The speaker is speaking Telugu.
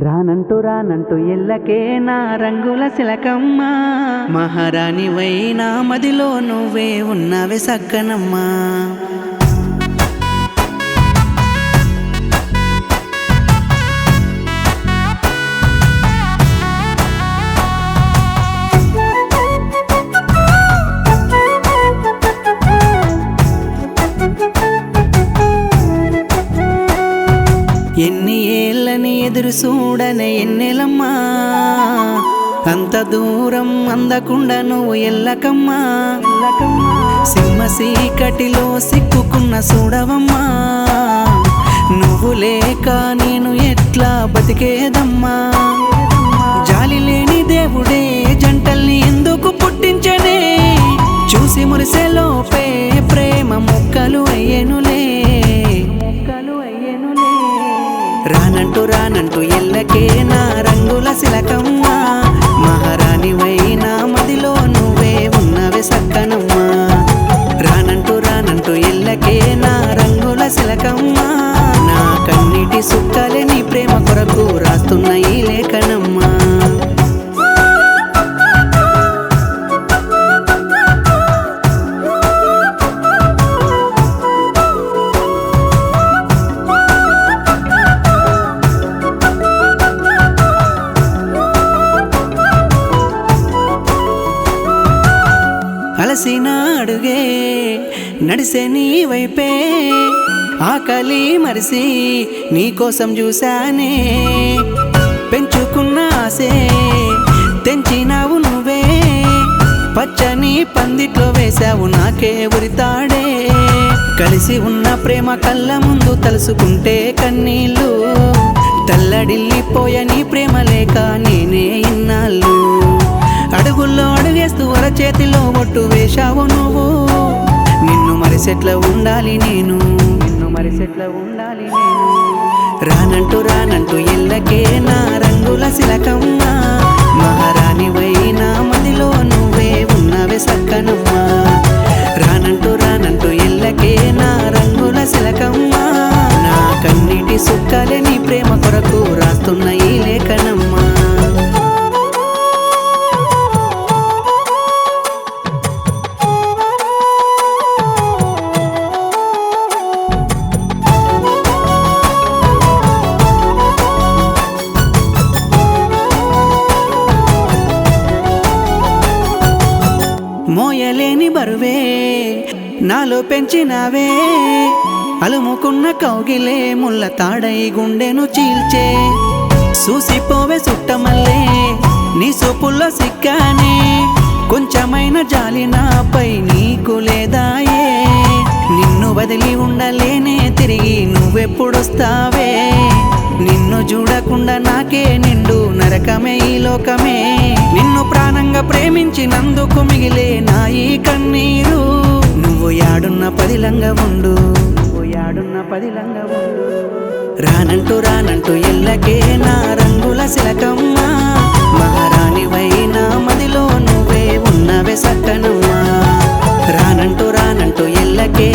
రానంటూ రానంటూ ఎల్లకే నా రంగుల శిలకమ్మ, మహారాణివై నా మదిలో నువ్వే ఉన్నవే సక్కనమ్మా. ఎన్ని ఏళ్ళని ఎదురు చూడనే ఎన్నెలమ్మా, అంత దూరం అందకుండా నువ్వు ఎల్లకమ్మా. సింహ సీకటిలో సిక్కుకున్న చూడవమ్మా, నువ్వు లేక నేను ఎట్లా బతికేదమ్మా. జాలి లేని దేవుడే జంటల్ని ఎందుకు పుట్టించనే, చూసి మురిసెలోపే ప్రేమ ముక్కలు అయ్యేనులే. రానంటూ రానంటూ ఎల్లకే నా రంగుల శిలకమ్మ, మహారాణివై నా మదిలో నువ్వే ఉన్నవే సక్కనమ్మా. రానంటూ రానంటూ ఎల్లకే నా రంగుల శిలకమ్మ, నా కన్నిటి సుక్కలే నీ ప్రేమ కొరకు రాస్తున్న ఈ లేఖనమ్మా. అలసిన అడుగే నడిసే నీ వైపే, ఆకలి మరిసి నీకోసం చూశానే. పెంచుకున్న ఆసే తెంచినావు నువ్వే, పచ్చని పందిట్లో వేశావు నాకే ఉరితాడే. కలిసి ఉన్న ప్రేమ కళ్ళ ముందు తలుసుకుంటే కన్నీళ్ళు, తల్లడిల్లిపోయ నీ ప్రేమ లేక నేనే ఇన్నాళ్ళు. అడుగుల్లో అడుగేస్తూ అరచేతిలో ఒట్టు వేశావు నువ్వు, నిన్ను మరిసెట్ల ఉండాలి నేను, నిన్ను మరిసెట్ల ఉండాలి నేను. రానంటూ రానంటూ ఎల్లకే నా రంగుల శిలకమ్మ, మహారాణివై నా మదిలో నువ్వే ఉన్నవే సక్కనమ్మా. రానంటూ రానంటూ ఎల్లకే నా రంగుల శిలకమ్మ, నా కన్నిటి సుక్కలే నీ ప్రేమ కొరకు రాస్తున్న ఈ లేఖనమ్మా. మోయలేని బరువే నాలో పెంచినావే, అలుముకున్న కౌగిలే ముళ్ళ తాడై గుండెను చీల్చే. చూసిపోవే సుట్టమల్లే నీ సూపుల్లో సిక్కానే, కొంచెమైన జాలి నాపై నీకు లేదాయే. నిన్ను వదిలి ఉండలేనే తిరిగి నువ్వెప్పుడొస్తావే, నిన్ను చూడకుండా నాకే నిండు నరకమే ఈ లోకమే. నిన్ను ప్రాణంగా ప్రేమించినందుకు మిగిలే నా ఈ కన్నీరు, నువ్వు యాడున్న పదిలంగా ఉండు, నువ్వు యాడున్న పదిలంగా ఉండు. రానంటూ రానంటూ ఎల్లకే నా రంగుల శిలకమ్మ, మహారాణివై నా మదిలో నువ్వే ఉన్నవే సక్కనమ్మా. రానంటూ రానంటూ ఎల్లకే